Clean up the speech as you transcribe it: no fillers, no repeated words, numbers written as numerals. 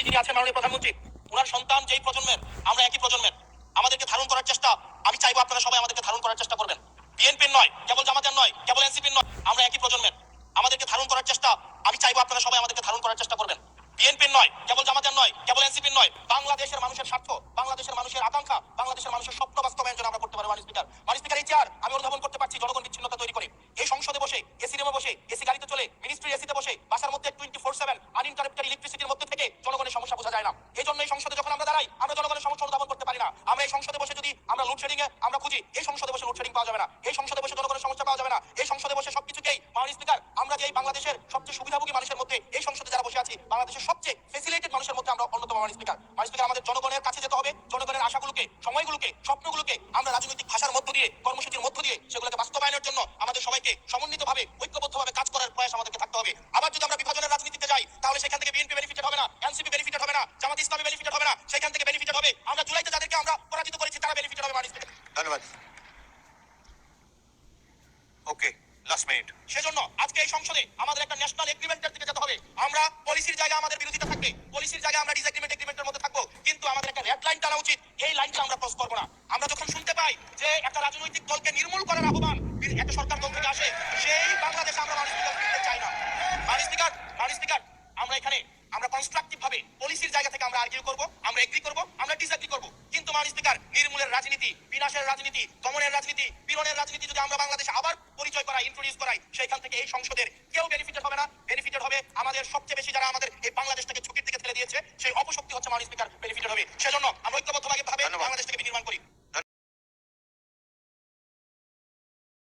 প্রধানমন্ত্রী যিনি আছেন, মাননীয় প্রধানমন্ত্রী, ওনার সন্তান যেই প্রজন্মের, আমরা একই প্রজন্মের, আমাদেরকে ধারণ করার চেষ্টা, আমি চাইবো আপনারা সবাই আমাদেরকে ধারণ করার চেষ্টা করবেন। বিএনপির নয়, কেবল জামাতের নয়, কেবল এনসিপির নয়, আমরা একই প্রজন্মের, আমাদেরকে ধারণ করার চেষ্টা, আমি চাইবো আপনারা সবাই আমাদেরকে ধারণ করার চেষ্টা করবেন। বিএনপির নয়, কেবল জামাতের নয়, কেবল এনসিপির নয়, বাংলাদেশের মানুষের স্বার্থ, বাংলাদেশের মানুষের আকাঙ্ক্ষা, বাংলাদেশের মানুষের স্বপ্ন বাস্তবায়ন যেন আমরা করতে পারি। মাননীয় স্পিকার, মাননীয় স্পিকার, এই চেয়ার আমি অনুধাবন করতে পারছি জনগণ বিচ্ছিন্নতা তৈরি করে। এই সংসদে বসে, এসি রুমে বসে, এসি গাড়িতে চলে, মিনিস্ট্রির এসিতে বসে, বাসার মধ্যে 24/7 আনইন্টারাপ্টেড ইলেকট্রিসিটির মধ্যে থেকে জনগণের সমস্যা বোঝা যায় না। এই জন্য এই সংসদে যখন আমরা দাঁড়াই, আমরা জনগণের সমস্যা অনুধাবন করতে পারি না। আমরা এই সংসদে বসে যদি আমরা লোডশেডিং এ আমরা খুঁজি, এই সংসদে বসে লোডশেডিং পাওয়া যাবে না, এই সংসদে বসে জনগণের সমস্যা পাওয়া যাবে না, এই সংসদে বসে সবকিছুকেই, মাননীয় স্পিকার, আমরা যে এই বাংলাদেশের সবচেয়ে সুবিধাভোগী মানুষের মধ্যে এই সংসদে যারা বসে আছি, বাংলাদেশের সবচেয়ে ফেসিলিটেড মানুষের মধ্যে আমরা অন্যতম। মাননীয় স্পিকার, মাননীয় স্পিকার, আমাদের জনগণের কাছে যেতে হবে, জনগণের আশাগুলোকে, সময়গুলোকে, স্বপ্নগুলোকে আমরা রাজনৈতিক ভাষার মধ্য দিয়ে, কর্মসূচির মধ্য দিয়ে সেগুলোকে বাস্তবায়নের জন্য আমাদের সবাইকে সমন্বিতভাবে, ঐক্যবদ্ধভাবে কাজ করার প্রয়াস আমাদেরকে থাকতে হবে। আবার যদি আমরা বিভাজনের রাজনীতিতে যাই, তাহলে সেখান থেকে বিএনপি বেনিফিটেড হবে না, এনসিপি বেনিফিটেড হবে না, জামাত ইসলামী বেনিফিটেড হবে না, সেখান থেকে বেনিফিটেড হবে আমরা জুলাইতে যাদেরকে আমরা পরাজিত করেছি তারা বেনিফিটেড হবে। মাননীয় স্পিকার, ধন্যবাদ। ওকে, লাস্ট মিনিট। সেজন্য আজকে এই সংসদে আমাদের একটা ন্যাশনাল এগ্রিমেন্টের দিকে যেতে হবে। আমরা পলিসির জায়গায় আমাদের বিরোধিতা থাকবে, পলিসির জায়গায় আমরা ডিসএগ্রিমেন্টের মধ্যে থাকবো, কিন্তু আমাদের একটা রেড লাইন টানা উচিত। এই লাইনটা আমরা ক্রস করবো না। আমরা যখন শুনতে পাই যে একটা রাজনৈতিক দলকে নির্মূল করার আহ্বান একটা সরকার দল থেকে আসে, সেই বাংলাদেশে আমরা মাননীয় স্পিকার ফিরতে চাই না। মাননীয় স্পিকার, মাননীয় স্পিকার, আমরা এখানে আমরা কনস্ট্রাকটিভ ভাবে পলিসির জায়গা থেকে আমরা আর্গিউ করব, আমরা এগ্রি করব, আমরা ডিসএগ্রি করব, কিন্তু মাননীয় স্পিকার, নির্মূলের রাজনীতি, বিনাশের রাজনীতি, দমনের রাজনীতি, পীড়নের রাজনীতি যদি আমরা বাংলাদেশে আবার পরিচয় করাই, ইন্ট্রোডিউস করাই, সেইখান থেকে এই সংসদের কেউ বেনিফিটেড হবে না। বেনিফিটেড হবে আমাদের সবচেয়ে বেশি যারা আমাদের এই বাংলাদেশটাকে ঝুঁকির দিকে ঠেলে দিয়েছে, সেই অপশক্তি হচ্ছে মাননীয় স্পিকার বেনিফিটেড হবে। সেজন্য আমরা ঐক্যবদ্ধভাবে বাংলাদেশটাকে বিনির্মাণ করি।